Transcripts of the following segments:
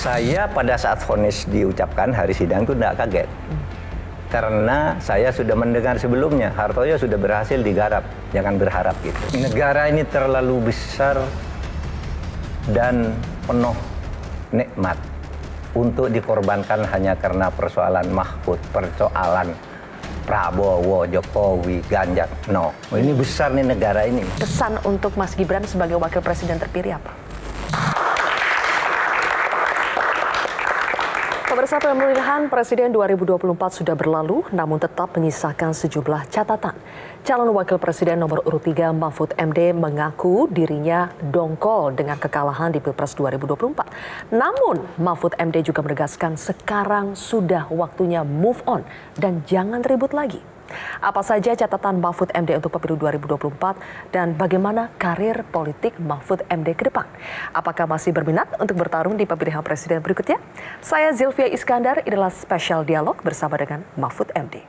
Saya pada saat vonis diucapkan hari sidang itu tidak kaget. Karena saya sudah mendengar sebelumnya, Hartoyo sudah berhasil digarap, jangan berharap gitu. Negara ini terlalu besar dan penuh nikmat untuk dikorbankan hanya karena persoalan Mahfud, persoalan Prabowo, Jokowi, Ganjar. No, ini besar nih negara ini. Pesan untuk Mas Gibran sebagai wakil presiden terpilih apa? Pemirsa, pemilihan Presiden 2024 sudah berlalu, namun tetap menyisakan sejumlah catatan. Calon Wakil Presiden nomor urut 3 Mahfud MD mengaku dirinya dongkol dengan kekalahan di Pilpres 2024. Namun, Mahfud MD juga menegaskan sekarang sudah waktunya move on dan jangan ribut lagi. Apa saja catatan Mahfud MD untuk pemilu 2024 dan bagaimana karir politik Mahfud MD ke depan? Apakah masih berminat untuk bertarung di pemilihan presiden berikutnya? Saya Zilvia Iskandar, inilah spesial dialog bersama dengan Mahfud MD.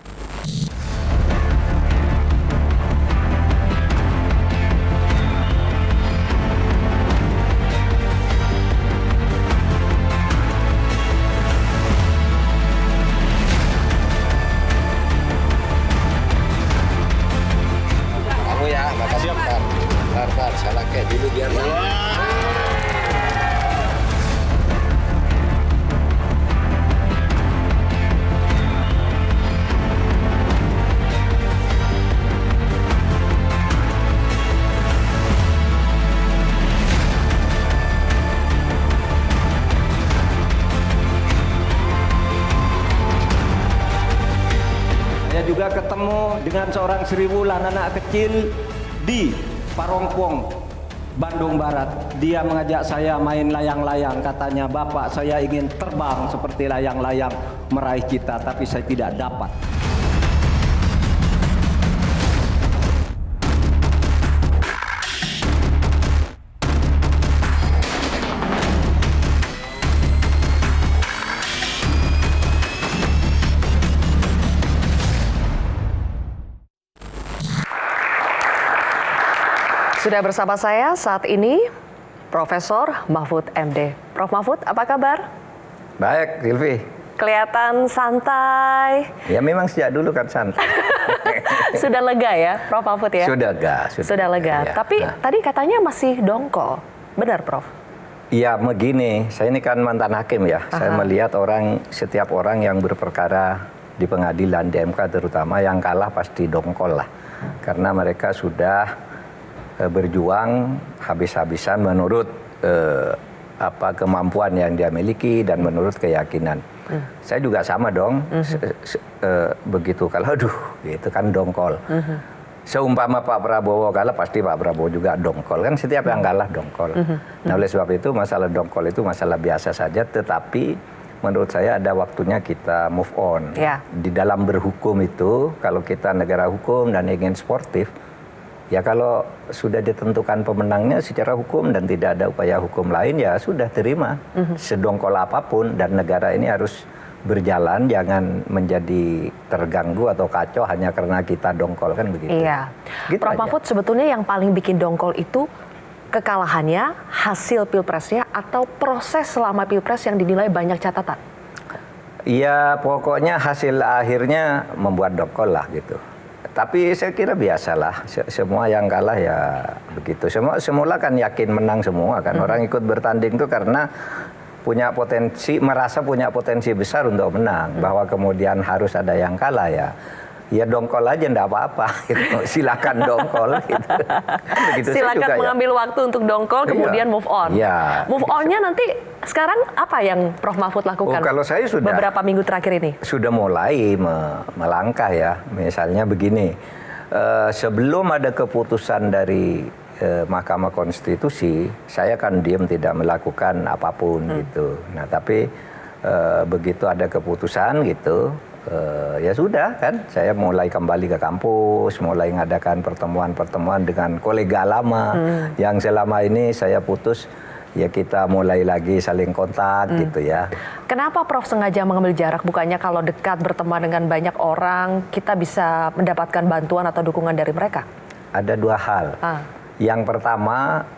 Salah kayak dulu biar Saya juga ketemu dengan seorang Sri Wulan, anak kecil di Parongpong, Bandung Barat. Dia mengajak saya main layang-layang. Katanya, "Bapak, saya ingin terbang seperti layang-layang meraih cita, tapi saya tidak dapat." Sudah bersama saya saat ini Profesor Mahfud MD. Prof Mahfud, apa kabar? baik, Silvi. Kelihatan santai. Ya memang sejak dulu kan santai. Sudah lega ya, Prof Mahfud ya? Sudah lega. Ya. Tapi tadi katanya masih dongkol. Benar, Prof? Ya begini, saya ini kan mantan hakim ya. Saya melihat setiap orang yang berperkara di pengadilan, di MK terutama, yang kalah pasti dongkol lah. Karena mereka sudah berjuang habis-habisan menurut kemampuan yang dia miliki dan menurut keyakinan. Saya juga sama dong, begitu kalau gitu kan dongkol. Seumpama Pak Prabowo kalah pasti Pak Prabowo juga dongkol, kan setiap yang kalah dongkol. Nah oleh sebab itu masalah dongkol itu masalah biasa saja, tetapi menurut saya ada waktunya kita move on. Ya. Di dalam berhukum itu, kalau kita negara hukum dan ingin sportif, ya kalau sudah ditentukan pemenangnya secara hukum dan tidak ada upaya hukum lain, ya sudah terima. Sedongkol apapun, dan negara ini harus berjalan, jangan menjadi terganggu atau kacau hanya karena kita dongkol, kan begitu. Iya. Gitu Prof aja. Mahfud, sebetulnya yang paling bikin dongkol itu kekalahannya, hasil pilpresnya, atau proses selama pilpres yang dinilai banyak catatan? Iya, pokoknya hasil akhirnya membuat dongkol lah gitu. Tapi saya kira biasalah, semua yang kalah ya begitu. Semula kan yakin menang semua kan. Orang ikut bertanding itu karena punya potensi, merasa punya potensi besar untuk menang. Bahwa kemudian harus ada yang kalah ya dongkol aja enggak apa-apa gitu. Silakan dongkol gitu. Begitu Silakan juga, mengambil waktu untuk dongkol, kemudian move on. Iya. Move on-nya nanti sekarang apa yang Prof Mahfud lakukan? Kalau saya sudah beberapa minggu terakhir ini. Sudah mulai melangkah ya. Misalnya begini, sebelum ada keputusan dari Mahkamah Konstitusi, saya kan diam tidak melakukan apapun gitu. Nah tapi begitu ada keputusan gitu, ya sudah kan, saya mulai kembali ke kampus, mulai mengadakan pertemuan-pertemuan dengan kolega lama yang selama ini saya putus. Ya kita mulai lagi saling kontak gitu ya. Kenapa Prof sengaja mengambil jarak? Bukannya kalau dekat berteman dengan banyak orang, kita bisa mendapatkan bantuan atau dukungan dari mereka? Ada dua hal. Yang pertama,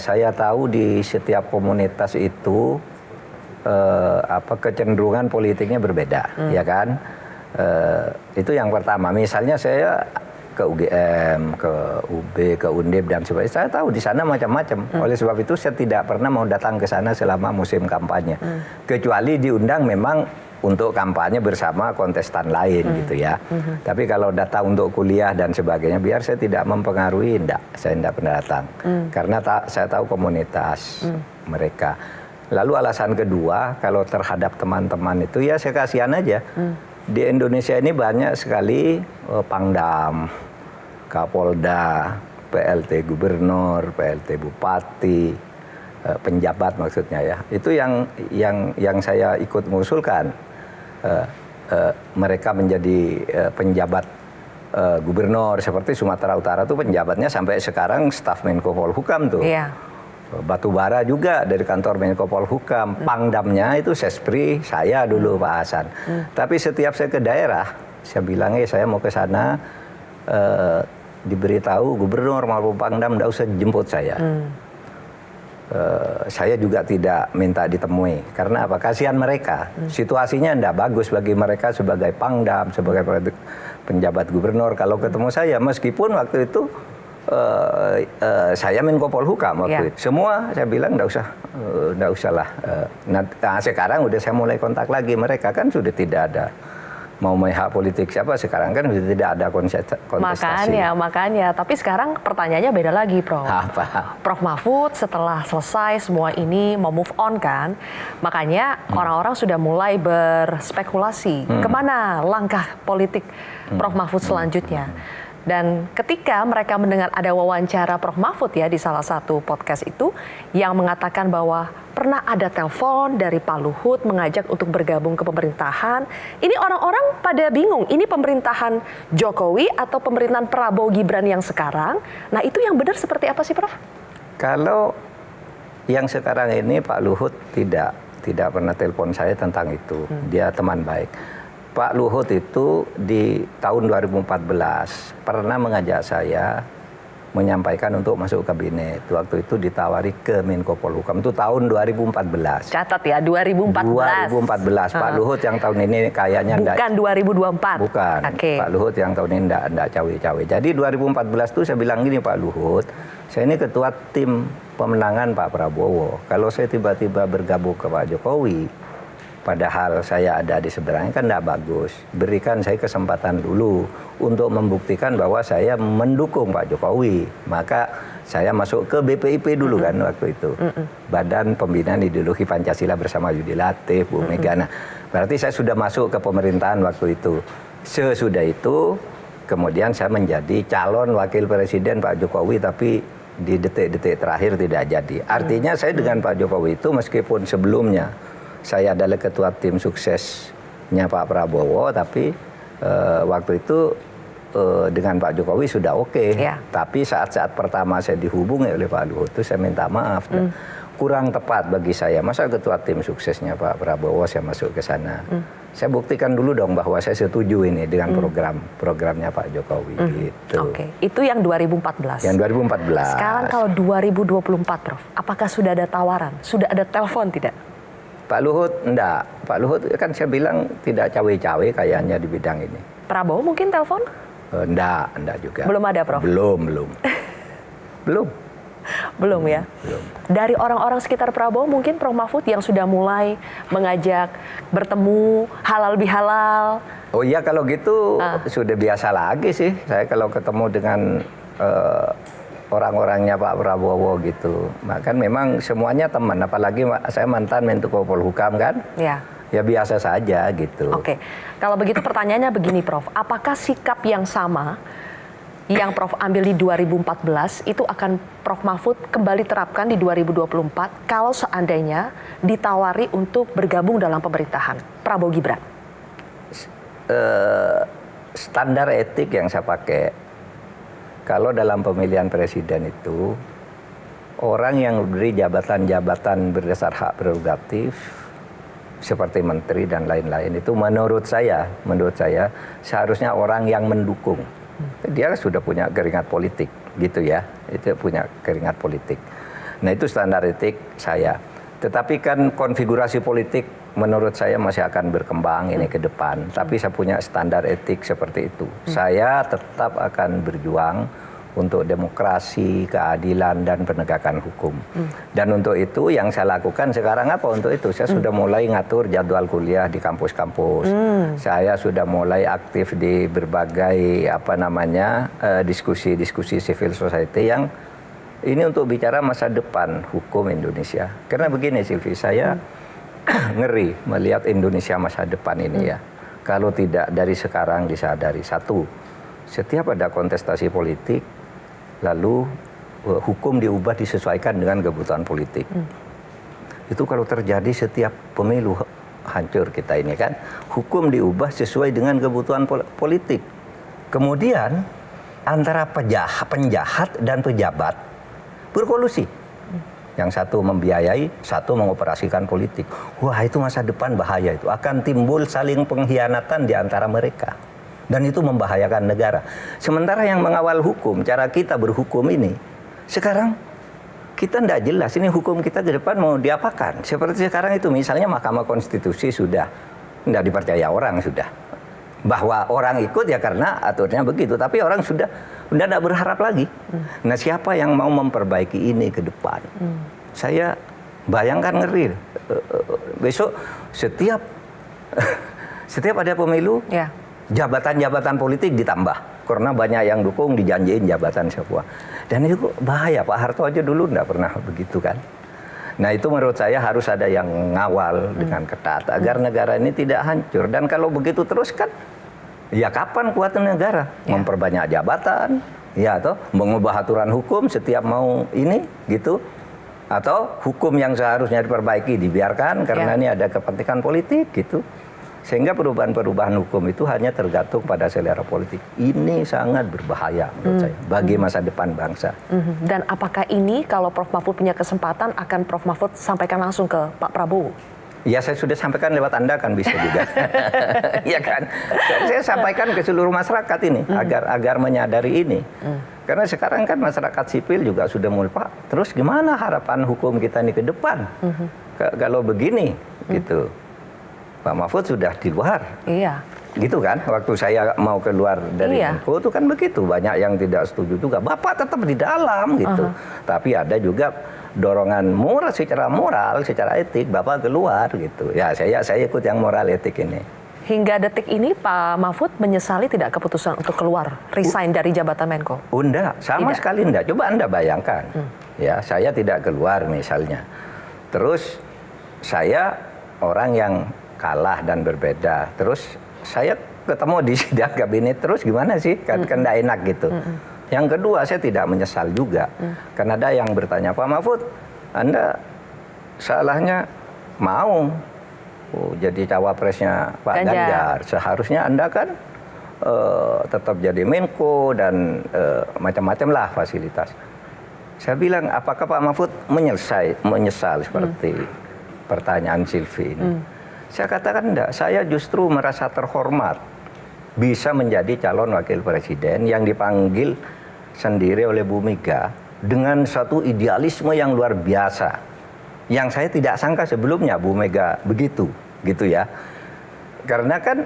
saya tahu di setiap komunitas itu kecenderungan politiknya berbeda, ya kan? Itu yang pertama. Misalnya saya ke UGM, ke UB, ke Undip dan sebagainya. Saya tahu di sana macam-macam. Oleh sebab itu saya tidak pernah mau datang ke sana selama musim kampanye. Kecuali diundang memang untuk kampanye bersama kontestan lain gitu ya. Tapi kalau datang untuk kuliah dan sebagainya, biar saya tidak mempengaruhi, saya tidak pernah datang. Karena saya tahu komunitas mereka. Lalu alasan kedua, kalau terhadap teman-teman itu ya saya kasihan aja. Di Indonesia ini banyak sekali Pangdam, Kapolda, PLT Gubernur, PLT Bupati, penjabat maksudnya ya. Itu yang saya ikut mengusulkan. Mereka menjadi penjabat gubernur seperti Sumatera Utara tuh penjabatnya sampai sekarang staf Menko Polhukam tuh. Iya. Batubara juga dari kantor Menko Polhukam. Pangdamnya itu Sespri, saya dulu Pak Hasan. Tapi setiap saya ke daerah, saya bilang saya mau ke sana, diberitahu gubernur maupun Pangdam tidak usah jemput saya. Saya juga tidak minta ditemui. Karena apa? Kasihan mereka. Situasinya tidak bagus bagi mereka sebagai Pangdam, sebagai penjabat gubernur. Kalau ketemu saya, meskipun waktu itu saya Menko Polhukam waktu itu. Semua saya bilang enggak usah lah. Nah, sekarang udah saya mulai kontak lagi mereka, kan sudah tidak ada mau hak politik siapa, sekarang kan sudah tidak ada kontestasi. Makanya. Tapi sekarang pertanyaannya beda lagi, Prof. Apa? Prof Mahfud setelah selesai semua ini mau move on kan, makanya orang-orang sudah mulai berspekulasi kemana langkah politik Prof Mahfud selanjutnya. Dan ketika mereka mendengar ada wawancara Prof Mahfud ya di salah satu podcast itu yang mengatakan bahwa pernah ada telepon dari Pak Luhut mengajak untuk bergabung ke pemerintahan. Ini orang-orang pada bingung, ini pemerintahan Jokowi atau pemerintahan Prabowo Gibran yang sekarang. Nah itu yang benar seperti apa sih Prof? Kalau yang sekarang ini Pak Luhut tidak pernah telepon saya tentang itu. Dia teman baik. Pak Luhut itu di tahun 2014 pernah mengajak saya menyampaikan untuk masuk kabinet. Waktu itu ditawari ke Menko Polhukam, itu tahun 2014. Catat ya, 2014. 2014. Pak Luhut yang tahun ini kayaknya bukan 2024. Bukan. Okay. Pak Luhut yang tahun ini enggak cawe-cawe. Jadi 2014 itu saya bilang gini, Pak Luhut, saya ini ketua tim pemenangan Pak Prabowo. Kalau saya tiba-tiba bergabung ke Pak Jokowi, padahal saya ada di seberangnya, kan tidak bagus. Berikan saya kesempatan dulu untuk membuktikan bahwa saya mendukung Pak Jokowi. Maka saya masuk ke BPIP dulu kan waktu itu. Badan Pembinaan Ideologi Pancasila bersama Yudi Latif, Bu Mega. Nah, berarti saya sudah masuk ke pemerintahan waktu itu. Sesudah itu, kemudian saya menjadi calon wakil presiden Pak Jokowi, tapi di detik-detik terakhir tidak jadi. Artinya saya dengan Pak Jokowi itu meskipun sebelumnya saya adalah ketua tim suksesnya Pak Prabowo, tapi waktu itu dengan Pak Jokowi sudah oke. Ya. Tapi saat-saat pertama saya dihubungi oleh Pak Luhut itu saya minta maaf. Kurang tepat bagi saya. Masa ketua tim suksesnya Pak Prabowo saya masuk ke sana. Saya buktikan dulu dong bahwa saya setuju ini dengan programnya Pak Jokowi. Gitu. Oke, itu yang 2014. Yang 2014. Sekarang kalau 2024 Prof, apakah sudah ada tawaran? Sudah ada telepon tidak? Pak Luhut enggak. Pak Luhut kan saya bilang tidak cawe-cawe kayaknya di bidang ini. Prabowo mungkin telepon? Enggak juga. Belum ada, Prof? Belum. Belum ya? Belum. Dari orang-orang sekitar Prabowo mungkin Prof Mahfud yang sudah mulai mengajak bertemu halal bihalal. Oh iya, kalau gitu sudah biasa lagi sih. Saya kalau ketemu dengan orang-orangnya Pak Prabowo gitu. Kan memang semuanya teman, apalagi saya mantan Menko Polhukam kan. Ya. Ya biasa saja gitu. Oke. Kalau begitu pertanyaannya begini Prof, apakah sikap yang sama yang Prof ambil di 2014 itu akan Prof Mahfud kembali terapkan di 2024 kalau seandainya ditawari untuk bergabung dalam pemerintahan Prabowo Gibran? Standar etik yang saya pakai, kalau dalam pemilihan presiden itu, orang yang diberi jabatan-jabatan berdasar hak prerogatif, seperti menteri dan lain-lain, itu menurut saya seharusnya orang yang mendukung. Dia sudah punya keringat politik, gitu ya. Itu punya keringat politik. Nah itu standar etik saya. Tetapi kan konfigurasi politik menurut saya masih akan berkembang ini ke depan. Tapi saya punya standar etik seperti itu. Saya tetap akan berjuang untuk demokrasi, keadilan, dan penegakan hukum. Dan untuk itu yang saya lakukan sekarang apa untuk itu? Saya sudah mulai ngatur jadwal kuliah di kampus-kampus. Saya sudah mulai aktif di berbagai diskusi-diskusi civil society yang ini untuk bicara masa depan hukum Indonesia. Karena begini Silvi, saya ngeri melihat Indonesia masa depan ini ya. Kalau tidak dari sekarang disadari. Satu, setiap ada kontestasi politik, lalu hukum diubah disesuaikan dengan kebutuhan politik. Itu kalau terjadi setiap pemilu hancur kita ini kan. Hukum diubah sesuai dengan kebutuhan politik. Kemudian antara penjahat dan pejabat berkolusi. Yang satu membiayai, satu mengoperasikan politik. Wah, itu masa depan bahaya itu. Akan timbul saling pengkhianatan di antara mereka. Dan itu membahayakan negara. Sementara yang mengawal hukum, cara kita berhukum ini, sekarang kita tidak jelas ini hukum kita ke depan mau diapakan. Seperti sekarang itu misalnya Mahkamah Konstitusi sudah tidak dipercaya orang sudah. Bahwa orang ikut ya karena aturnya begitu, tapi orang sudah tidak berharap lagi. Nah, siapa yang mau memperbaiki ini ke depan? Saya bayangkan ngeri. Besok setiap ada pemilu, jabatan-jabatan politik ditambah. Karena banyak yang dukung dijanjiin jabatan semua. Dan itu bahaya. Pak Harto aja dulu tidak pernah begitu kan. Nah, itu menurut saya harus ada yang ngawal dengan ketat agar negara ini tidak hancur. Dan kalau begitu terus kan, ya kapan kuatnya negara? Memperbanyak jabatan, ya atau mengubah aturan hukum setiap mau ini gitu. Atau hukum yang seharusnya diperbaiki dibiarkan karena ini ada kepentingan politik gitu. Sehingga perubahan-perubahan hukum itu hanya tergantung pada selera politik. Ini sangat berbahaya menurut saya bagi masa depan bangsa. Dan apakah ini kalau Prof. Mahfud punya kesempatan akan Prof. Mahfud sampaikan langsung ke Pak Prabowo? Ya, saya sudah sampaikan lewat Anda kan bisa juga. Ya kan? Saya sampaikan ke seluruh masyarakat ini agar menyadari ini. Karena sekarang kan masyarakat sipil juga sudah mulai, Pak, terus gimana harapan hukum kita ini ke depan? Kalau begini gitu. Pak Mahfud sudah di luar. Iya. Gitu kan, waktu saya mau keluar dari Menko itu kan begitu, banyak yang tidak setuju juga. Bapak tetap di dalam gitu. Tapi ada juga dorongan moral, secara etik, Bapak keluar gitu. Ya, saya ikut yang moral etik ini. Hingga detik ini Pak Mahfud menyesali tidak keputusan untuk keluar, resign dari jabatan Menko? Enggak, sama sekali enggak. Coba Anda bayangkan. Ya, saya tidak keluar misalnya. Terus saya orang yang kalah dan berbeda. Terus saya ketemu di sidang kabinet terus gimana sih? Kan enggak enak gitu. Yang kedua, saya tidak menyesal juga. Karena ada yang bertanya, Pak Mahfud, Anda salahnya mau jadi cawapresnya Pak Ganjar. Seharusnya Anda kan tetap jadi Menko dan macam-macam lah fasilitas. Saya bilang, apakah Pak Mahfud menyesal seperti pertanyaan Silvi ini? Saya katakan enggak, saya justru merasa terhormat bisa menjadi calon wakil presiden yang dipanggil sendiri oleh Bu Mega dengan satu idealisme yang luar biasa. Yang saya tidak sangka sebelumnya Bu Mega begitu, gitu ya. Karena kan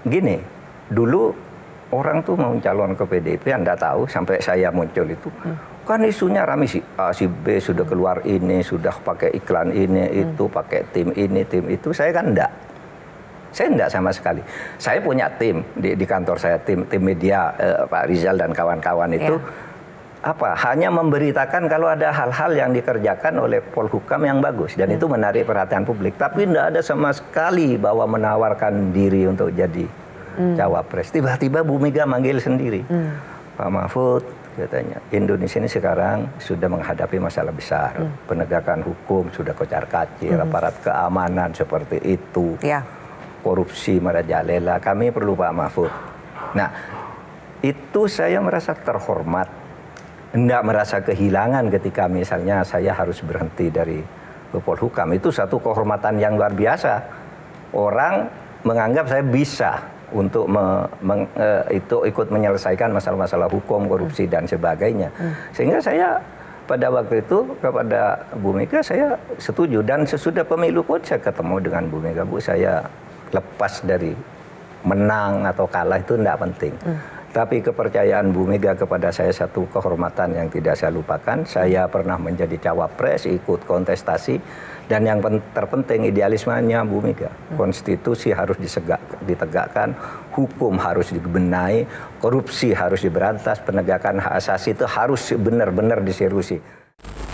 gini, dulu orang tuh mau calon ke PDIP, Anda tahu sampai saya muncul itu. Kan isunya ramai si A, si B sudah keluar ini, sudah pakai iklan ini, itu pakai tim ini, tim itu. Saya kan enggak. Saya enggak sama sekali. Saya punya tim di kantor saya, tim media Pak Rizal dan kawan-kawan itu hanya memberitakan kalau ada hal-hal yang dikerjakan oleh Polhukam yang bagus dan itu menarik perhatian publik. Tapi enggak ada sama sekali bahwa menawarkan diri untuk jadi cawapres. Tiba-tiba Bu Mega manggil sendiri. Pak Mahfud, katanya, Indonesia ini sekarang sudah menghadapi masalah besar. Penegakan hukum sudah kocar-kacir, aparat keamanan seperti itu. Korupsi merajalela, kami perlu Pak Mahfud. Nah, itu saya merasa terhormat. Tidak merasa kehilangan ketika misalnya saya harus berhenti dari Polhukam. Itu satu kehormatan yang luar biasa. Orang menganggap saya bisa untuk ikut menyelesaikan masalah-masalah hukum, korupsi dan sebagainya. Sehingga saya pada waktu itu kepada Bu Mega saya setuju, dan sesudah pemilu pun saya ketemu dengan Bu Mega. Bu, saya lepas dari menang atau kalah itu tidak penting. Tapi kepercayaan Bu Mega kepada saya satu kehormatan yang tidak saya lupakan. Saya pernah menjadi cawapres, ikut kontestasi, dan yang terpenting idealismenya Bu Mega. Konstitusi harus ditegakkan, hukum harus dibenahi, korupsi harus diberantas, penegakan hak asasi itu harus benar-benar diseriusi.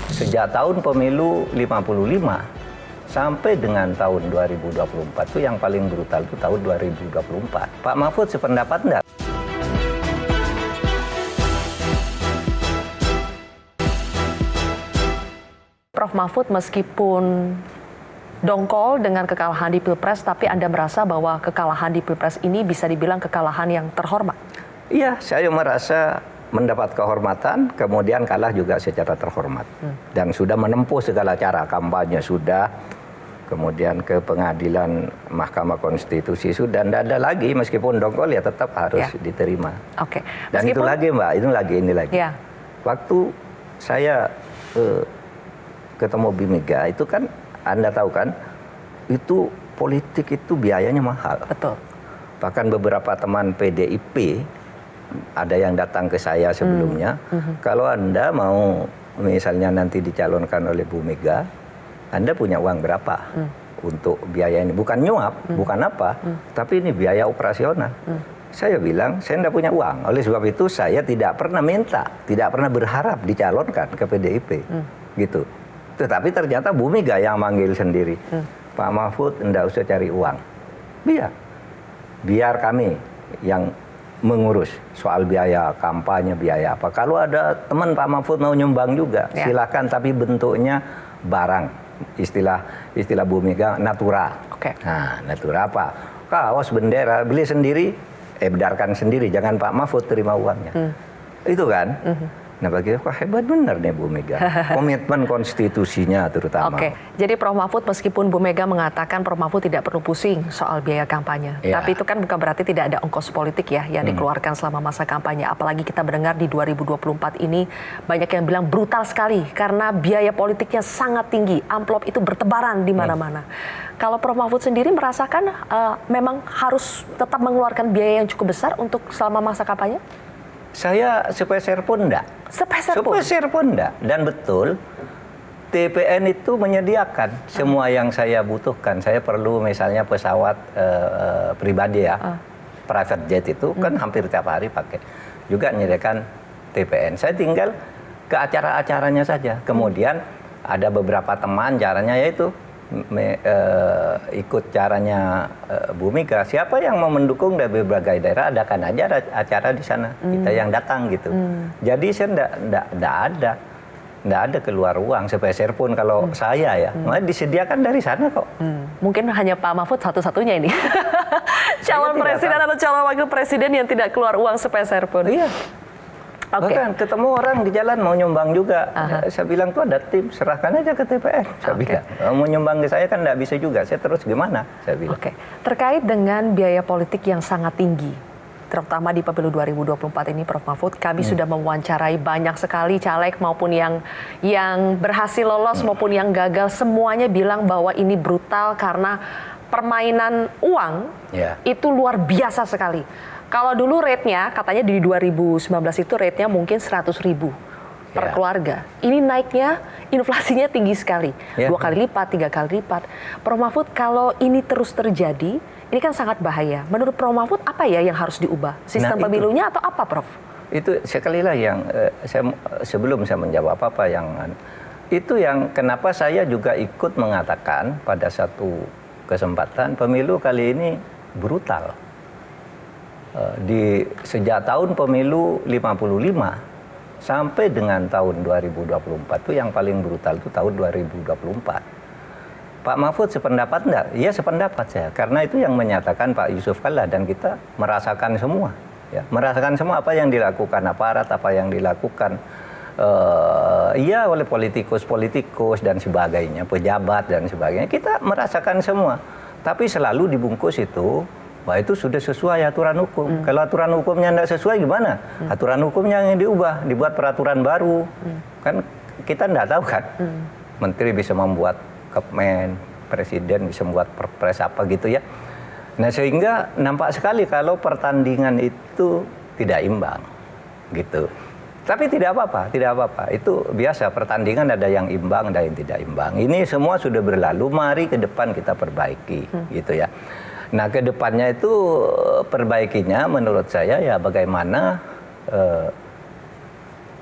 Sejak tahun pemilu 55 sampai dengan tahun 2024 itu yang paling brutal itu tahun 2024. Pak Mahfud sependapat enggak? Prof. Mahfud, meskipun dongkol dengan kekalahan di Pilpres, tapi Anda merasa bahwa kekalahan di Pilpres ini bisa dibilang kekalahan yang terhormat? Iya, saya merasa mendapat kehormatan, kemudian kalah juga secara terhormat. Dan sudah menempuh segala cara, kampanye sudah, kemudian ke pengadilan Mahkamah Konstitusi sudah, tidak ada lagi, meskipun dongkol ya tetap harus diterima. Oke. Dan itu lagi Mbak, ini lagi. Ya. Waktu saya ketemu Bu Mega itu kan, Anda tahu kan, itu politik itu biayanya mahal. Betul. Bahkan beberapa teman PDIP ada yang datang ke saya sebelumnya, kalau Anda mau misalnya nanti dicalonkan oleh Bu Mega, Anda punya uang berapa untuk biaya ini? Bukan nyuap, bukan apa, tapi ini biaya operasional. Saya bilang, saya tidak punya uang. Oleh sebab itu saya tidak pernah minta, tidak pernah berharap dicalonkan ke PDIP. Gitu. Tetapi ternyata Bu Mega yang manggil sendiri. Pak Mahfud, tidak usah cari uang. Biar kami yang mengurus soal biaya kampanye, biaya apa. Kalau ada teman Pak Mahfud mau nyumbang juga, silakan, tapi bentuknya barang. Istilah Bu Mega, natura. Nah, natura apa? Kaos, bendera, beli sendiri, edarkan sendiri. Jangan Pak Mahfud terima uangnya. Itu kan? Nah, bagi aku hebat benar nih Bu Mega. Komitmen konstitusinya terutama. Oke, jadi Prof. Mahfud, meskipun Bu Mega mengatakan Prof. Mahfud tidak perlu pusing soal biaya kampanye, tapi itu kan bukan berarti tidak ada ongkos politik ya yang dikeluarkan selama masa kampanye. Apalagi kita mendengar di 2024 ini banyak yang bilang brutal sekali karena biaya politiknya sangat tinggi, amplop itu bertebaran di mana-mana. Kalau Prof. Mahfud sendiri merasakan memang harus tetap mengeluarkan biaya yang cukup besar untuk selama masa kampanye? Saya sepeser pun enggak. Sepeser pun enggak. Dan betul, TPN itu menyediakan semua yang saya butuhkan. Saya perlu misalnya pesawat pribadi ya, private jet itu kan hampir tiap hari pakai. Juga menyediakan TPN. Saya tinggal ke acara-acaranya saja. Kemudian ada beberapa teman, caranya yaitu ikut caranya Bu Mega. Siapa yang mau mendukung dari berbagai daerah, adakan aja acara di sana. Kita yang datang gitu. Jadi saya enggak ada keluar uang sepeser pun kalau saya ya. Malah disediakan dari sana kok. Mungkin hanya Pak Mahfud satu-satunya ini. Calon presiden atau calon wakil presiden yang tidak keluar uang sepeser pun. Iya. Bahkan ketemu orang di jalan mau nyumbang juga. Saya bilang tuh ada tim, serahkan aja ke TPN. Saya bilang, mau nyumbang ke saya kan nggak bisa juga. Saya terus gimana? Saya bilang. Terkait dengan biaya politik yang sangat tinggi, terutama di pemilu 2024 ini, Prof. Mahfud, kami sudah mewawancarai banyak sekali caleg maupun yang berhasil lolos maupun yang gagal, semuanya bilang bahwa ini brutal karena permainan uang itu luar biasa sekali. Kalau dulu rate-nya, katanya di 2019 itu rate-nya mungkin 100.000 per keluarga. Ini naiknya, inflasinya tinggi sekali. 2 kali lipat, 3 kali lipat. Prof. Mahfud, kalau ini terus terjadi, ini kan sangat bahaya. Menurut Prof. Mahfud, apa ya yang harus diubah? Sistem pemilunya atau apa, Prof? Itu sekali lagi yang, sebelum saya menjawab apa yang... Itu yang kenapa saya juga ikut mengatakan pada satu kesempatan, pemilu kali ini brutal. Sejak tahun pemilu 55 sampai dengan tahun 2024 itu yang paling brutal itu tahun 2024. Pak Mahfud sependapat enggak? Iya sependapat saya, karena itu yang menyatakan Pak Yusuf Kalla dan kita merasakan semua, ya, merasakan semua apa yang dilakukan aparat, apa yang dilakukan oleh politikus dan sebagainya, pejabat dan sebagainya, kita merasakan semua. Tapi selalu dibungkus itu. Wah, itu sudah sesuai aturan hukum. Kalau aturan hukumnya tidak sesuai gimana? Aturan hukumnya yang diubah, dibuat peraturan baru. Kan kita nggak tahu kan. Menteri bisa membuat Kepmen, presiden bisa membuat perpres apa gitu ya. Nah sehingga nampak sekali kalau pertandingan itu tidak imbang gitu. Tapi tidak apa-apa. Itu biasa, pertandingan ada yang imbang, ada yang tidak imbang. Ini semua sudah berlalu, mari ke depan kita perbaiki gitu ya. Nah ke depannya itu perbaikinya menurut saya ya bagaimana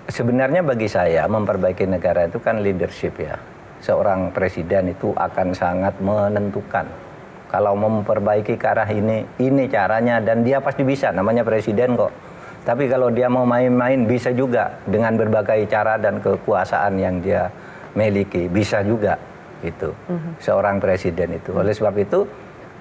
sebenarnya bagi saya memperbaiki negara itu kan leadership ya. Seorang presiden itu akan sangat menentukan. Kalau memperbaiki ke arah ini caranya dan dia pasti bisa, namanya presiden kok. Tapi kalau dia mau main-main bisa juga dengan berbagai cara dan kekuasaan yang dia miliki, bisa juga itu. Seorang presiden itu. Oleh sebab itu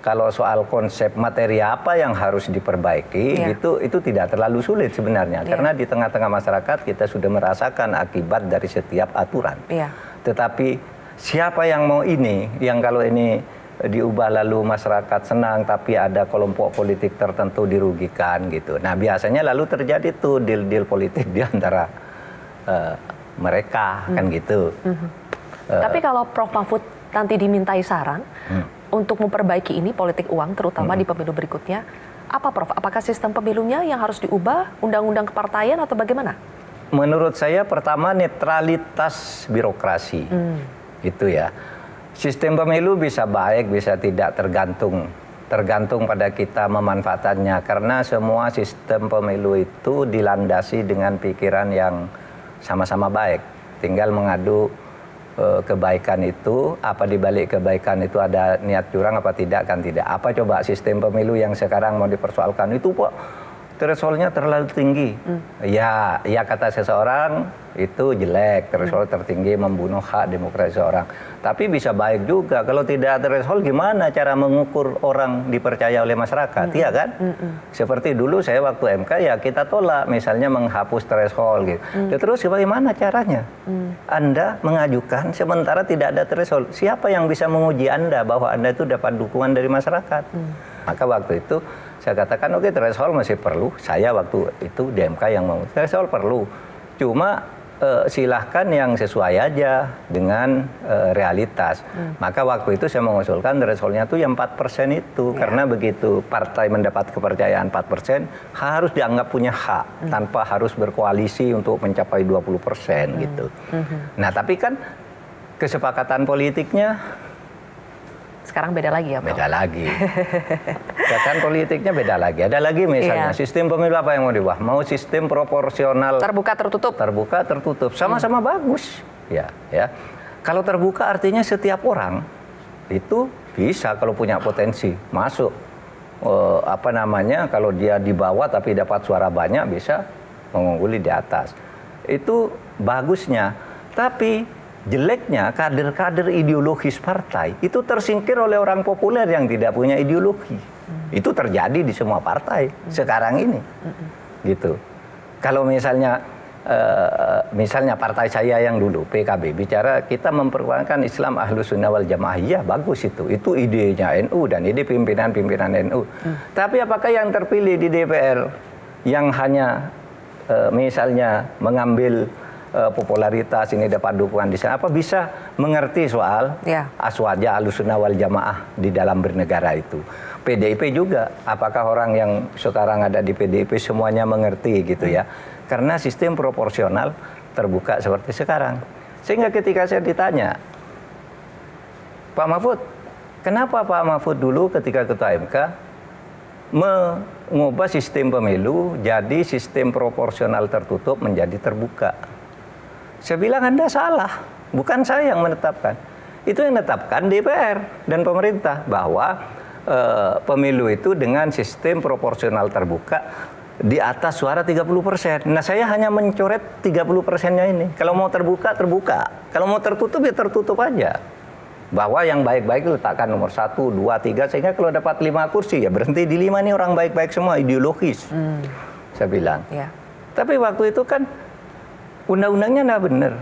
kalau soal konsep materi apa yang harus diperbaiki itu tidak terlalu sulit sebenarnya karena di tengah-tengah masyarakat kita sudah merasakan akibat dari setiap aturan. Tetapi siapa yang mau ini, yang kalau ini diubah lalu masyarakat senang tapi ada kelompok politik tertentu dirugikan gitu. Nah biasanya lalu terjadi tuh deal-deal politik di antara mereka kan gitu. Tapi kalau Prof Mahfud nanti dimintai saran untuk memperbaiki ini politik uang terutama di pemilu berikutnya, apa Prof? Apakah sistem pemilunya yang harus diubah, undang-undang kepartaian atau bagaimana? Menurut saya pertama netralitas birokrasi itu ya. Sistem pemilu bisa baik, bisa tidak, tergantung pada kita memanfaatannya. Karena semua sistem pemilu itu dilandasi dengan pikiran yang sama-sama baik. Tinggal mengadu kebaikan itu, apa dibalik kebaikan itu ada niat curang apa tidak kan tidak. Apa coba sistem pemilu yang sekarang mau dipersoalkan itu kok thresholdnya terlalu tinggi. Ya kata seseorang itu jelek, threshold tertinggi membunuh hak demokrasi seorang. Tapi bisa baik juga, kalau tidak ada threshold gimana cara mengukur orang dipercaya oleh masyarakat, iya kan? Seperti dulu saya waktu MK ya kita tolak misalnya menghapus threshold gitu. Terus bagaimana caranya? Anda mengajukan sementara tidak ada threshold. Siapa yang bisa menguji Anda bahwa Anda itu dapat dukungan dari masyarakat? Maka waktu itu saya katakan oke, threshold masih perlu. Saya waktu itu di MK yang mau threshold perlu. Cuma silahkan yang sesuai aja dengan realitas. Maka waktu itu saya mengusulkan thresholdnya itu yang 4% itu. Karena begitu partai mendapat kepercayaan 4% harus dianggap punya hak tanpa harus berkoalisi untuk mencapai 20% gitu. Nah tapi kan kesepakatan politiknya sekarang beda lagi ya Prof? Beda lagi. Kesepakatan politiknya beda lagi. Ada lagi misalnya sistem pemilu apa yang mau diubah? Mau sistem proporsional terbuka tertutup? Terbuka tertutup, sama-sama bagus. Ya. Kalau terbuka artinya setiap orang itu bisa kalau punya potensi masuk. Kalau dia di bawah tapi dapat suara banyak bisa mengungguli di atas. Itu bagusnya. Tapi jeleknya kader-kader ideologis partai itu tersingkir oleh orang populer yang tidak punya ideologi. Itu terjadi di semua partai sekarang ini. Gitu. Kalau misalnya partai saya yang dulu PKB bicara kita memperjuangkan Islam Ahlus Sunnah wal Jamaah, iya bagus itu idenya NU dan ide pimpinan NU. Tapi apakah yang terpilih di DPR yang hanya misalnya mengambil popularitas ini dapat dukungan di sana, apa bisa mengerti soal aswaja Ahlus Sunnah wal Jamaah di dalam bernegara itu? PDIP juga, apakah orang yang sekarang ada di PDIP semuanya mengerti gitu ya? Karena sistem proporsional terbuka seperti sekarang. Sehingga ketika saya ditanya, Pak Mahfud, kenapa Pak Mahfud dulu ketika ketua MK mengubah sistem pemilu jadi sistem proporsional tertutup menjadi terbuka? Saya bilang Anda salah, bukan saya yang menetapkan. Itu yang menetapkan DPR dan pemerintah bahwa pemilu itu dengan sistem proporsional terbuka di atas suara 30%. Nah saya hanya mencoret 30%-nya ini. Kalau mau terbuka, terbuka. Kalau mau tertutup, ya tertutup aja. Bahwa yang baik-baik letakkan nomor 1, 2, 3, sehingga kalau dapat 5 kursi, ya berhenti di 5 nih orang baik-baik semua, ideologis. Saya bilang. Tapi waktu itu kan undang-undangnya nggak benar.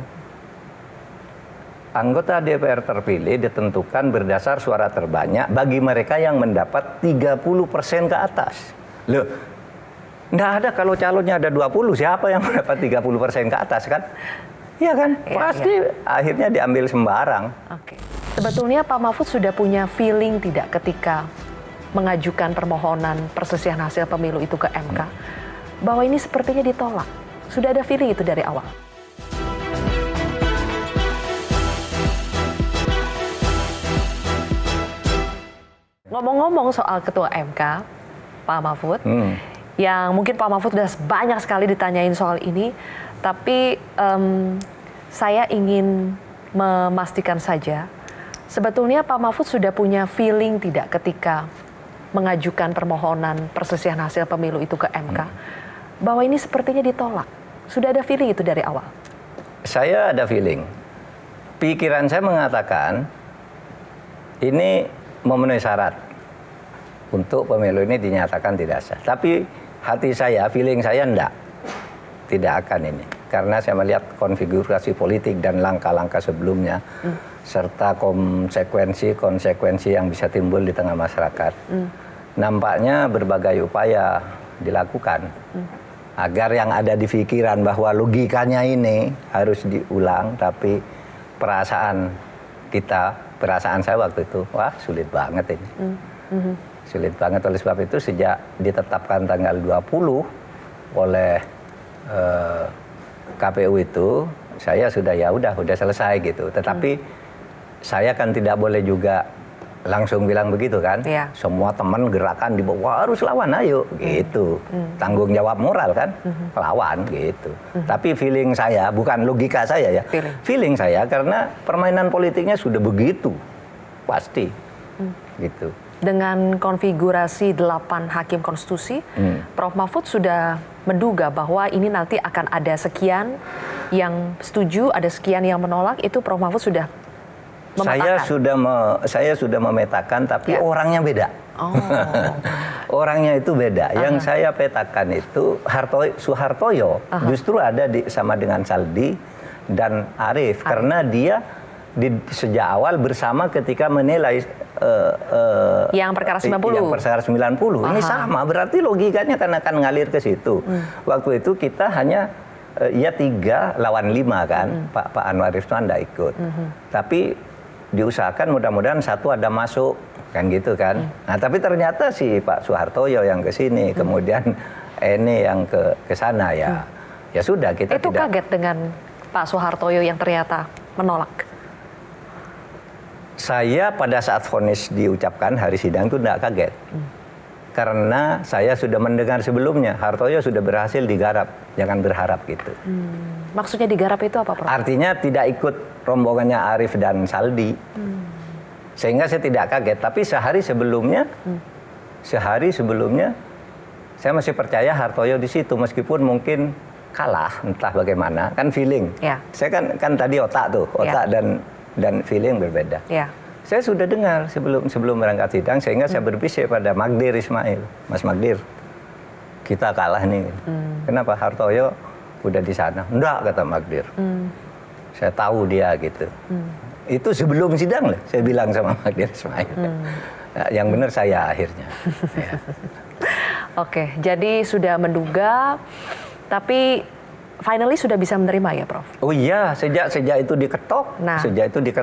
Anggota DPR terpilih ditentukan berdasar suara terbanyak bagi mereka yang mendapat 30% ke atas. Loh, nggak ada kalau calonnya ada 20, siapa yang mendapat 30% ke atas kan? Iya kan? Iya, Pasti akhirnya diambil sembarang. Oke. Sebetulnya Pak Mahfud sudah punya feeling tidak ketika mengajukan permohonan perselisihan hasil pemilu itu ke MK, bahwa ini sepertinya ditolak. Sudah ada feeling itu dari awal? Ngomong-ngomong soal Ketua MK, Pak Mahfud, yang mungkin Pak Mahfud sudah banyak sekali ditanyain soal ini, tapi saya ingin memastikan saja, sebetulnya Pak Mahfud sudah punya feeling tidak ketika mengajukan permohonan perselisihan hasil pemilu itu ke MK, bahwa ini sepertinya ditolak. Sudah ada feeling itu dari awal? Saya ada feeling. Pikiran saya mengatakan ini memenuhi syarat untuk pemilu ini dinyatakan tidak sah. Tapi hati saya, feeling saya tidak akan ini. Karena saya melihat konfigurasi politik dan langkah-langkah sebelumnya, serta konsekuensi yang bisa timbul di tengah masyarakat. Nampaknya berbagai upaya dilakukan agar yang ada di pikiran bahwa logikanya ini harus diulang, tapi perasaan saya waktu itu, wah sulit banget ini. Sulit banget. Oleh sebab itu sejak ditetapkan tanggal 20 oleh KPU itu, saya sudah udah selesai gitu. Tetapi saya kan tidak boleh juga langsung bilang begitu kan. Iya. Semua teman gerakan di bawah harus lawan, ayo gitu. Tanggung jawab moral kan, lawan gitu. Tapi feeling saya, bukan logika saya ya. Feeling saya karena permainan politiknya sudah begitu. Pasti. Gitu. Dengan konfigurasi 8 hakim konstitusi, Prof. Mahfud sudah menduga bahwa ini nanti akan ada sekian yang setuju, ada sekian yang menolak, itu Prof. Mahfud sudah memetakan? Saya sudah memetakan, tapi orangnya beda. Oh. Orangnya itu beda. Yang saya petakan itu Soehartoyo justru ada sama dengan Saldi dan Arief. Karena dia sejak awal bersama ketika menilai yang perkara 90. Yang perkara 90. Ini sama, berarti logikanya kan akan ngalir ke situ. Waktu itu kita hanya 3 lawan 5 kan, Pak Anwar Usman tidak ikut. Tapi diusahakan mudah-mudahan satu ada masuk, kan gitu kan. Nah tapi ternyata si Pak Soehartoyo yang ke sini, kemudian ini yang ke sana ya. Ya sudah kita itu tidak. Kaget dengan Pak Soehartoyo yang ternyata menolak. Saya pada saat vonis diucapkan hari sidang itu tidak kaget. Karena saya sudah mendengar sebelumnya, Hartoyo sudah berhasil digarap, jangan berharap gitu. Maksudnya digarap itu apa, Prof? Artinya tidak ikut rombongannya Arief dan Saldi. Sehingga saya tidak kaget, tapi sehari sebelumnya saya masih percaya Hartoyo di situ, meskipun mungkin kalah, entah bagaimana, kan feeling. Ya. Saya kan tadi otak dan feeling berbeda. Ya. Saya sudah dengar sebelum berangkat sidang, sehingga saya berbisik pada Magdir Ismail, Mas Magdir, kita kalah nih. Kenapa? Hartoyo udah di sana. Enggak, kata Magdir. Saya tahu dia gitu. Itu sebelum sidang loh, saya bilang sama Magdir Ismail. Yang benar saya akhirnya. Ya. Oke, jadi sudah menduga, tapi finally sudah bisa menerima ya, Prof? Oh iya, sejak itu diketok,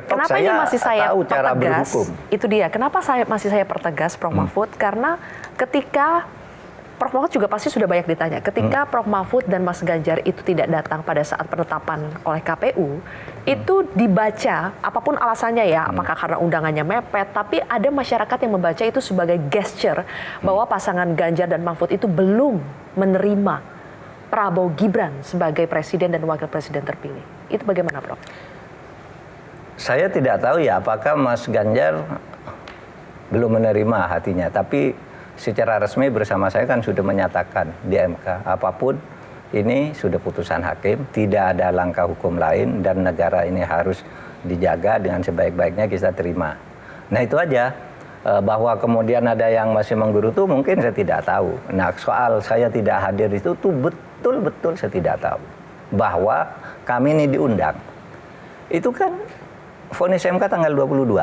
kenapa saya masih saya tahu cara pertegas, berhukum. Itu dia, kenapa masih saya pertegas, Prof. Mahfud? Karena ketika Prof. Mahfud juga pasti sudah banyak ditanya, ketika Prof. Mahfud dan Mas Ganjar itu tidak datang pada saat penetapan oleh KPU, itu dibaca, apapun alasannya ya, apakah karena undangannya mepet, tapi ada masyarakat yang membaca itu sebagai gesture bahwa pasangan Ganjar dan Mahfud itu belum menerima Prabowo Gibran sebagai presiden dan wakil presiden terpilih. Itu bagaimana, Prof? Saya tidak tahu ya apakah Mas Ganjar belum menerima hatinya, tapi secara resmi bersama saya kan sudah menyatakan di MK, apapun ini sudah putusan hakim, tidak ada langkah hukum lain dan negara ini harus dijaga dengan sebaik-baiknya kita terima. Nah itu aja. Bahwa kemudian ada yang masih menggerutu mungkin saya tidak tahu. Nah soal saya tidak hadir itu tuh betul-betul saya tidak tahu. Bahwa kami ini diundang. Itu kan vonis MK tanggal 22.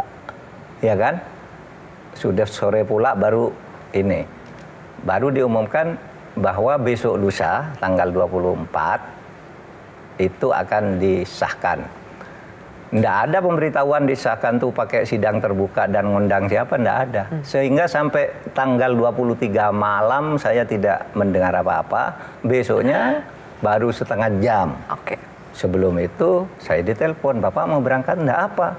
Ya kan? Sudah sore pula baru diumumkan bahwa besok lusa tanggal 24 itu akan disahkan. Nggak ada pemberitahuan disahkan tuh pakai sidang terbuka dan ngundang siapa, nggak ada. Sehingga sampai tanggal 23 malam saya tidak mendengar apa-apa. Besoknya baru setengah jam. Oke. Sebelum itu saya ditelepon, Bapak mau berangkat nggak apa?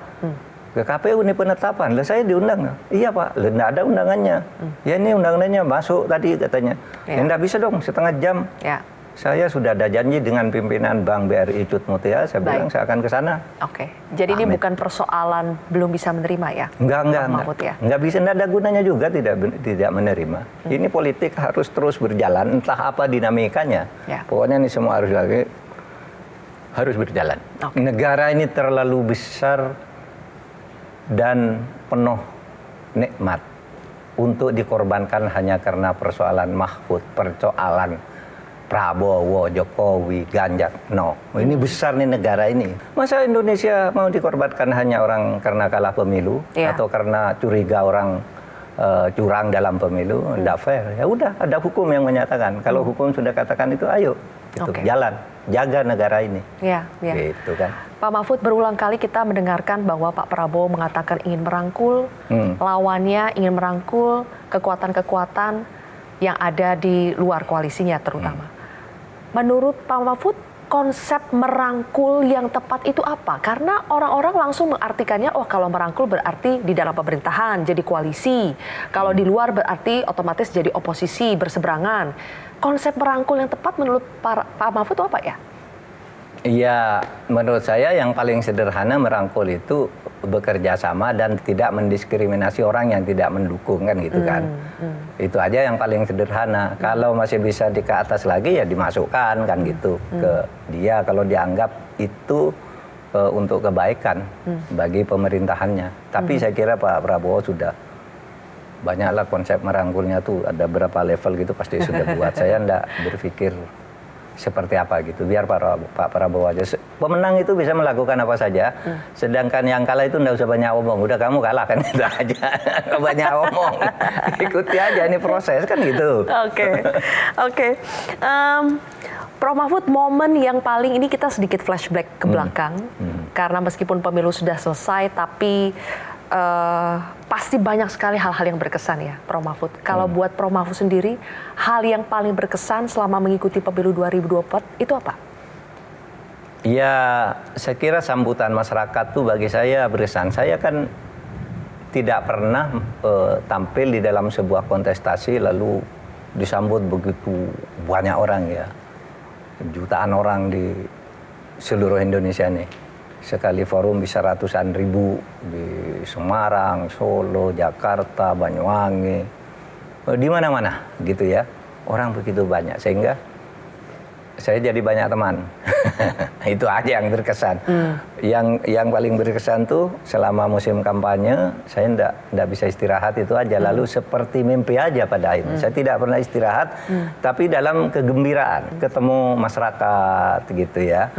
Ke KPU ini penetapan. Lah saya diundang. Iya Pak, lah nggak ada undangannya. Ya ini undangannya masuk tadi katanya. Ya nggak bisa dong setengah jam. Ya. Saya sudah ada janji dengan pimpinan Bank BRI Tut Mutia, saya bilang saya akan ke sana. Oke, jadi ini bukan persoalan belum bisa menerima ya? Enggak. Mahfud ya? Enggak bisa, enggak ada gunanya juga tidak menerima. Ini politik harus terus berjalan, entah apa dinamikanya. Ya. Pokoknya ini semua harus berjalan. Negara ini terlalu besar dan penuh nikmat untuk dikorbankan hanya karena persoalan Mahfud, persoalan Prabowo, Jokowi, Ganjar. No, ini besar nih negara ini. Masa Indonesia mau dikorbankan hanya orang karena kalah pemilu atau karena curiga orang curang dalam pemilu? Tidak fair. Ya udah, ada hukum yang menyatakan. Kalau hukum sudah katakan itu, ayo itu jalan, jaga negara ini. Iya. Gitu kan. Pak Mahfud, berulang kali kita mendengarkan bahwa Pak Prabowo mengatakan ingin merangkul lawannya, ingin merangkul kekuatan-kekuatan yang ada di luar koalisinya terutama. Menurut Pak Mahfud, konsep merangkul yang tepat itu apa? Karena orang-orang langsung mengartikannya, oh kalau merangkul berarti di dalam pemerintahan jadi koalisi. Kalau di luar berarti otomatis jadi oposisi, berseberangan. Konsep merangkul yang tepat menurut Pak Mahfud itu apa ya? Iya, menurut saya yang paling sederhana merangkul itu bekerja sama dan tidak mendiskriminasi orang yang tidak mendukung kan gitu kan. Itu aja yang paling sederhana. Kalau masih bisa di ke atas lagi ya dimasukkan kan gitu ke dia kalau dianggap itu untuk kebaikan bagi pemerintahannya. Tapi saya kira Pak Prabowo sudah banyaklah konsep merangkulnya tuh, ada berapa level gitu pasti sudah buat. Saya enggak berpikir seperti apa gitu, biar Pak Prabowo aja. Pemenang itu bisa melakukan apa saja, sedangkan yang kalah itu enggak usah banyak omong, udah kamu kalah kan itu aja, nggak banyak omong, ikuti aja ini proses kan gitu. Oke. Prof Mahfud, momen yang paling ini kita sedikit flashback ke belakang, karena meskipun pemilu sudah selesai, tapi pasti banyak sekali hal-hal yang berkesan ya, Prof Mahfud. Kalau buat Prof Mahfud sendiri, hal yang paling berkesan selama mengikuti pemilu 2024 itu apa? Ya, saya kira sambutan masyarakat tuh bagi saya berkesan. Saya kan tidak pernah tampil di dalam sebuah kontestasi lalu disambut begitu banyak orang ya, jutaan orang di seluruh Indonesia nih. Sekali forum bisa ratusan ribu di Semarang, Solo, Jakarta, Banyuwangi, di mana-mana gitu ya. Orang begitu banyak sehingga saya jadi banyak teman. Itu aja yang berkesan. Yang paling berkesan tuh selama musim kampanye saya enggak bisa istirahat itu aja. Lalu seperti mimpi aja pada akhirnya. Saya tidak pernah istirahat, tapi dalam kegembiraan. Ketemu masyarakat gitu ya.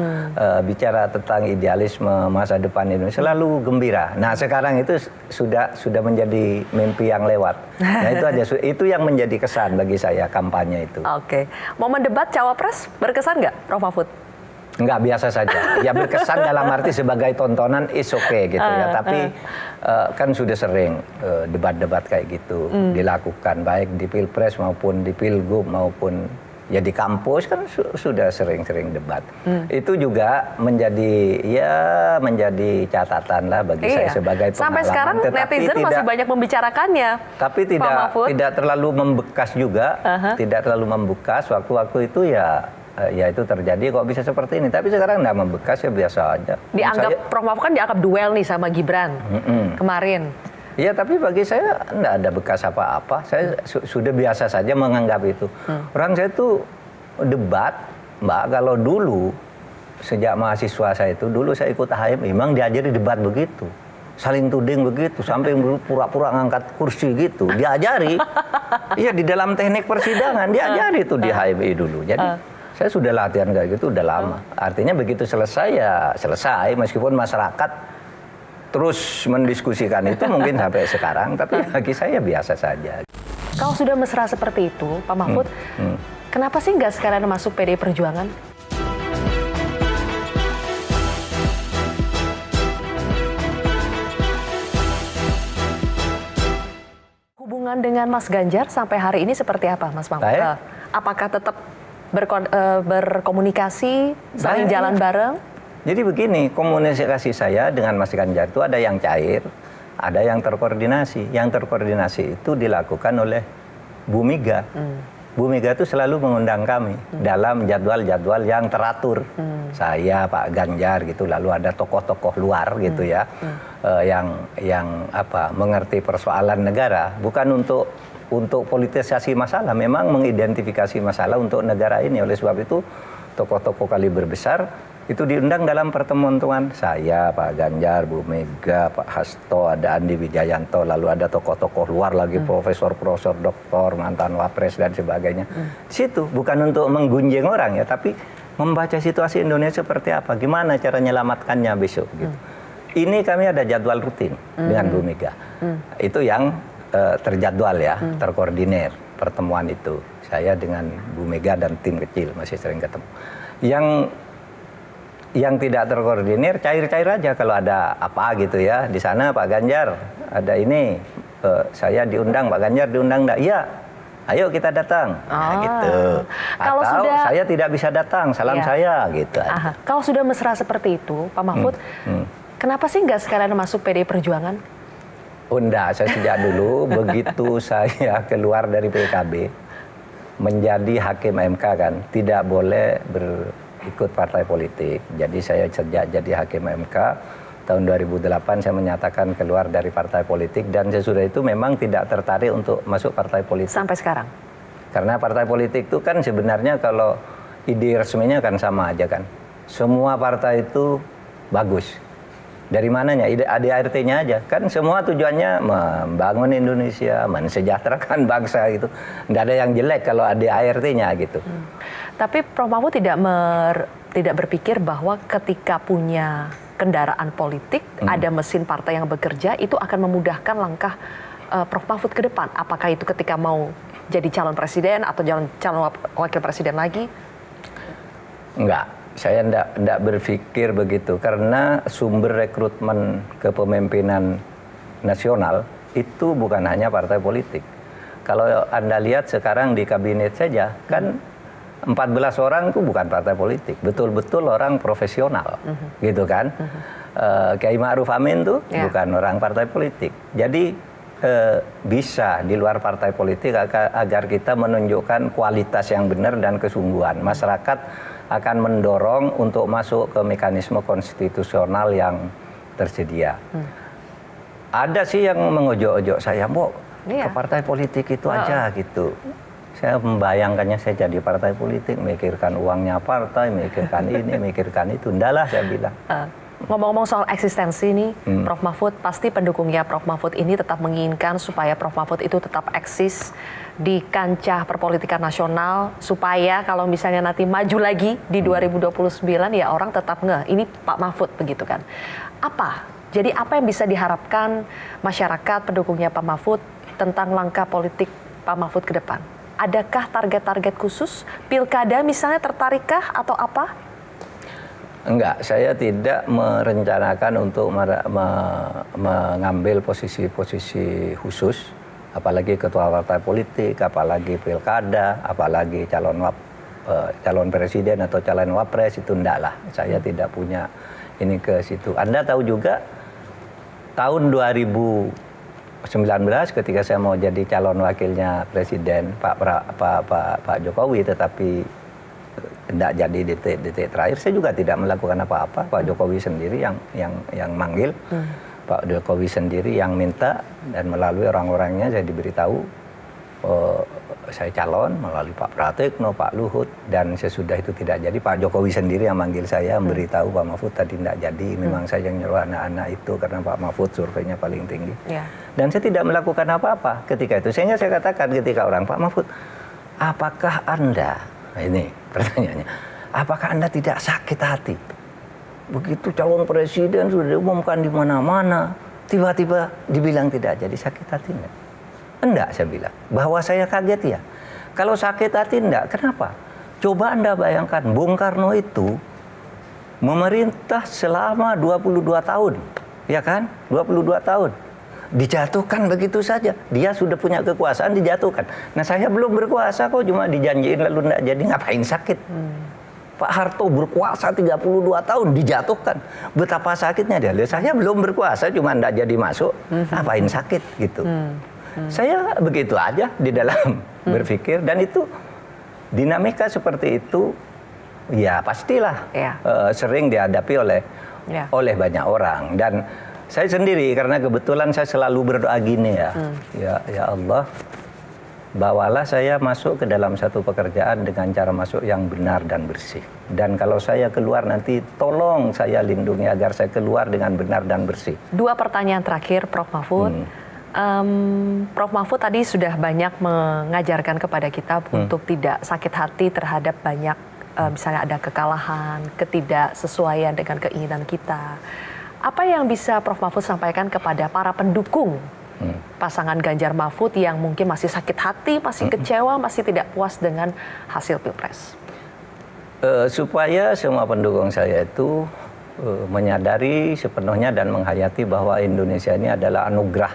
Bicara tentang idealisme masa depan Indonesia selalu gembira. Nah sekarang itu sudah menjadi mimpi yang lewat. Nah itu aja. Itu yang menjadi kesan bagi saya kampanye itu. Oke. Momen debat Cawapres berkesan nggak, Prof Mahfud? Enggak, biasa saja. Ya berkesan dalam arti sebagai tontonan is okay gitu ya. Tapi kan sudah sering debat-debat kayak gitu dilakukan. Baik di Pilpres maupun di Pilgub maupun ya di kampus kan sudah sering-sering debat. Itu juga menjadi catatan lah bagi saya sebagai pengalaman. Sampai sekarang netizen masih banyak membicarakannya. Tapi tidak terlalu membekas juga. Tidak terlalu membekas. Waktu-waktu itu ya itu terjadi kok bisa seperti ini. Tapi sekarang nggak membekas ya biasa aja. Dianggap Prof Mahfud kan dianggap duel nih sama Gibran kemarin. Iya, tapi bagi saya nggak ada bekas apa-apa. Saya sudah biasa saja menganggap itu. Orang saya tuh debat, Mbak, kalau dulu sejak mahasiswa saya itu, dulu saya ikut HM, memang diajari debat begitu. Saling tuding begitu, sampai pura-pura ngangkat kursi gitu. Diajari. Iya, di dalam teknik persidangan diajari tuh di HMI dulu. Jadi saya sudah latihan kayak gitu udah lama. Artinya begitu selesai ya selesai, meskipun masyarakat terus mendiskusikan itu mungkin sampai sekarang, tapi bagi saya biasa saja. Kalau sudah mesra seperti itu, Pak Mahfud, kenapa sih nggak sekalian masuk PDI Perjuangan? Hubungan dengan Mas Ganjar sampai hari ini seperti apa, Mas Mahfud? Baik. Apakah tetap berkomunikasi, saling jalan bareng? Jadi begini, komunikasi saya dengan Mas Ganjar itu ada yang cair, ada yang terkoordinasi. Yang terkoordinasi itu dilakukan oleh Bu Mega. Bu Mega itu selalu mengundang kami dalam jadwal-jadwal yang teratur. Saya, Pak Ganjar gitu, lalu ada tokoh-tokoh luar gitu ya, yang mengerti persoalan negara, bukan untuk politisasi masalah, memang mengidentifikasi masalah untuk negara ini. Oleh sebab itu tokoh-tokoh kaliber besar itu diundang dalam pertemuan saya, Pak Ganjar, Bu Mega, Pak Hasto, ada Andi Wijayanto, lalu ada tokoh-tokoh luar lagi, profesor-profesor, doktor, mantan wapres dan sebagainya. Di situ bukan untuk menggunjing orang ya, tapi membaca situasi Indonesia seperti apa, gimana cara menyelamatkannya besok gitu. Ini kami ada jadwal rutin dengan Bu Mega. Itu yang terjadwal ya, terkoordinir pertemuan itu. Saya dengan Bu Mega dan tim kecil masih sering ketemu. Yang tidak terkoordinir cair-cair aja kalau ada apa gitu ya. Di sana Pak Ganjar ada ini, saya diundang, Pak Ganjar diundang enggak? Iya. Ayo kita datang. Nah, gitu. Kalau atau sudah, saya tidak bisa datang, salam saya gitu. Kalau sudah mesra seperti itu, Pak Mahfud, kenapa sih nggak sekalian masuk PDI Perjuangan? Oh enggak, saya sejak dulu begitu saya keluar dari PKB menjadi hakim MK kan, tidak boleh ikut partai politik. Jadi saya sejak jadi hakim MK tahun 2008 saya menyatakan keluar dari partai politik, dan sesudah itu memang tidak tertarik untuk masuk partai politik. Sampai sekarang? Karena partai politik itu kan sebenarnya kalau ide resminya kan sama aja kan. Semua partai itu bagus. Dari mananya? Ide ADART-nya aja. Kan semua tujuannya membangun Indonesia, mensejahterakan bangsa gitu. Nggak ada yang jelek kalau ADART-nya gitu. Tapi Prof. Mahfud tidak berpikir bahwa ketika punya kendaraan politik, ada mesin partai yang bekerja, itu akan memudahkan langkah Prof. Mahfud ke depan. Apakah itu ketika mau jadi calon presiden atau calon wakil presiden lagi? Enggak, saya enggak berpikir begitu. Karena sumber rekrutmen kepemimpinan nasional itu bukan hanya partai politik. Kalau Anda lihat sekarang di kabinet saja, kan 14 orang itu bukan partai politik, betul-betul orang profesional, gitu kan. Kiai Ma'ruf Amin tuh bukan orang partai politik. Jadi bisa di luar partai politik agar kita menunjukkan kualitas yang benar dan kesungguhan. Masyarakat akan mendorong untuk masuk ke mekanisme konstitusional yang tersedia. Ada sih yang mengojok-ojok saya, ke partai politik itu aja gitu. Saya membayangkannya saya jadi partai politik, mikirkan uangnya partai, mikirkan ini, mikirkan itu. Ndalah saya bilang. Ngomong-ngomong soal eksistensi nih, Prof. Mahfud, pasti pendukungnya Prof. Mahfud ini tetap menginginkan supaya Prof. Mahfud itu tetap eksis di kancah perpolitikan nasional, supaya kalau misalnya nanti maju lagi di 2029 ya orang tetap ini Pak Mahfud begitu kan. Jadi apa yang bisa diharapkan masyarakat pendukungnya Pak Mahfud tentang langkah politik Pak Mahfud ke depan? Adakah target-target khusus? Pilkada misalnya tertarikkah atau apa? Enggak, saya tidak merencanakan untuk mengambil posisi-posisi khusus, apalagi ketua partai politik, apalagi pilkada, apalagi calon presiden atau calon wapres, itu enggak lah. Saya tidak punya ini ke situ. Anda tahu juga tahun 2019 ketika saya mau jadi calon wakilnya presiden Pak Jokowi, tetapi tidak jadi detik terakhir, saya juga tidak melakukan apa-apa. Pak Jokowi sendiri yang manggil, Pak Jokowi sendiri yang minta, dan melalui orang-orangnya saya diberitahu saya calon melalui Pak Pratikno, Pak Luhut, dan sesudah itu tidak jadi. Pak Jokowi sendiri yang manggil saya, memberitahu Pak Mahfud tadi tidak jadi. Memang saya yang nyuruh anak-anak itu karena Pak Mahfud surveinya paling tinggi. Dan saya tidak melakukan apa-apa ketika itu. Sehingga saya katakan ketika orang, Pak Mahfud, apakah Anda, nah ini pertanyaannya, apakah Anda tidak sakit hati? Begitu calon presiden sudah diumumkan di mana-mana, tiba-tiba dibilang tidak jadi, sakit hati enggak? Enggak, saya bilang. Bahwa saya kaget ya. Kalau sakit hati enggak, kenapa? Coba Anda bayangkan, Bung Karno itu memerintah selama 22 tahun. Ya kan? 22 tahun. dijatuhkan begitu saja. Dia sudah punya kekuasaan, dijatuhkan. Nah, saya belum berkuasa kok, cuma dijanjiin lalu enggak jadi, ngapain sakit? Pak Harto berkuasa 32 tahun, dijatuhkan. Betapa sakitnya dia. Saya belum berkuasa, cuma enggak jadi masuk, ngapain sakit gitu. Saya begitu aja di dalam berpikir, dan itu dinamika seperti itu ya pastilah sering dihadapi oleh banyak orang. Dan saya sendiri, karena kebetulan saya selalu berdoa gini ya Allah, bawalah saya masuk ke dalam satu pekerjaan dengan cara masuk yang benar dan bersih. Dan kalau saya keluar nanti, tolong saya lindungi agar saya keluar dengan benar dan bersih. 2 pertanyaan terakhir, Prof. Mahfud. Prof. Mahfud tadi sudah banyak mengajarkan kepada kita untuk tidak sakit hati terhadap banyak, misalnya ada kekalahan, ketidaksesuaian dengan keinginan kita. Apa yang bisa Prof. Mahfud sampaikan kepada para pendukung pasangan Ganjar Mahfud yang mungkin masih sakit hati, masih kecewa, masih tidak puas dengan hasil Pilpres? Supaya semua pendukung saya itu menyadari sepenuhnya dan menghayati bahwa Indonesia ini adalah anugerah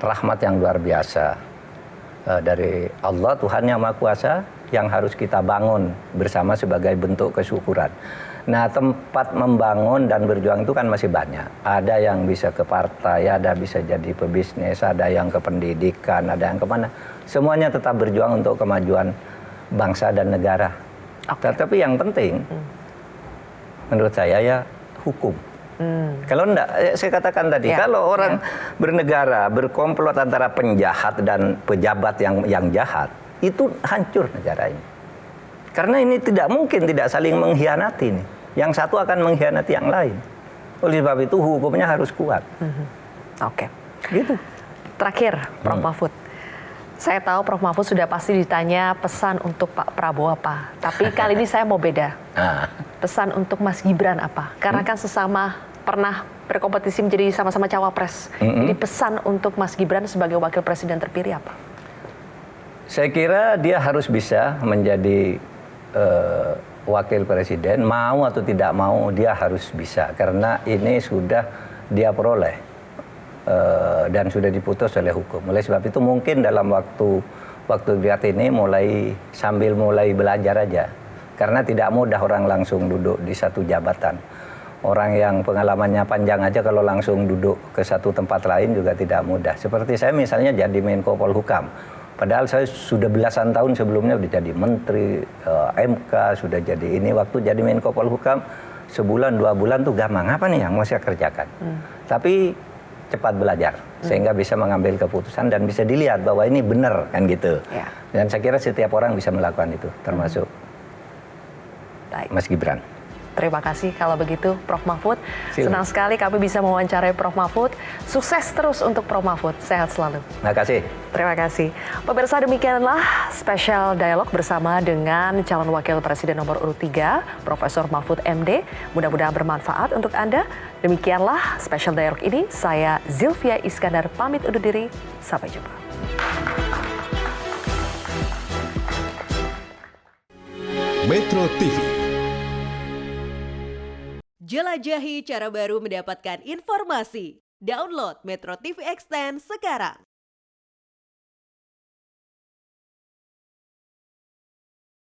rahmat yang luar biasa dari Allah, Tuhan Yang Maha Kuasa, yang harus kita bangun bersama sebagai bentuk kesyukuran. Nah, tempat membangun dan berjuang itu kan masih banyak. Ada yang bisa ke partai, ada bisa jadi pebisnis, ada yang ke pendidikan, ada yang kemana. Semuanya tetap berjuang untuk kemajuan bangsa dan negara. Tetapi yang penting, menurut saya ya hukum. Kalau enggak, saya katakan tadi, kalau orang bernegara, berkomplot antara penjahat dan pejabat yang jahat, itu hancur negara ini. Karena ini tidak mungkin tidak saling mengkhianati nih. Yang satu akan mengkhianati yang lain. Oleh sebab itu hukumnya harus kuat. Oke. Gitu. Terakhir, Prof. Mahfud. Saya tahu Prof. Mahfud sudah pasti ditanya pesan untuk Pak Prabowo apa. Tapi kali ini saya mau beda. Pesan untuk Mas Gibran apa? Karena kan sesama pernah berkompetisi menjadi sama-sama cawapres. Jadi pesan untuk Mas Gibran sebagai wakil presiden terpilih apa? Saya kira dia harus bisa menjadi wakil presiden, mau atau tidak mau dia harus bisa, karena ini sudah dia peroleh dan sudah diputus oleh hukum. Oleh sebab itu mungkin dalam waktu lihat ini sambil mulai belajar aja, karena tidak mudah orang langsung duduk di satu jabatan. Orang yang pengalamannya panjang aja kalau langsung duduk ke satu tempat lain juga tidak mudah. Seperti saya misalnya jadi Menko Polhukam. Padahal saya sudah belasan tahun sebelumnya sudah jadi menteri MK, sudah jadi ini. Waktu jadi Menko Polhukam, sebulan 2 bulan tuh gampang. Apa nih yang mau saya kerjakan? Tapi cepat belajar, sehingga bisa mengambil keputusan dan bisa dilihat bahwa ini benar, kan gitu. Dan saya kira setiap orang bisa melakukan itu, termasuk Mas Gibran. Terima kasih kalau begitu Prof. Mahfud. Silakan. Senang sekali kami bisa mewawancarai Prof. Mahfud. Sukses terus untuk Prof. Mahfud. Sehat selalu. Terima kasih. Terima kasih. Pemirsa, demikianlah spesial dialog bersama dengan calon wakil presiden nomor urut 3, Profesor Mahfud MD. Mudah-mudahan bermanfaat untuk Anda. Demikianlah spesial dialog ini. Saya Zilvia Iskandar pamit undur diri. Sampai jumpa. Metro TV. Jelajahi cara baru mendapatkan informasi. Download Metro TV Extend sekarang.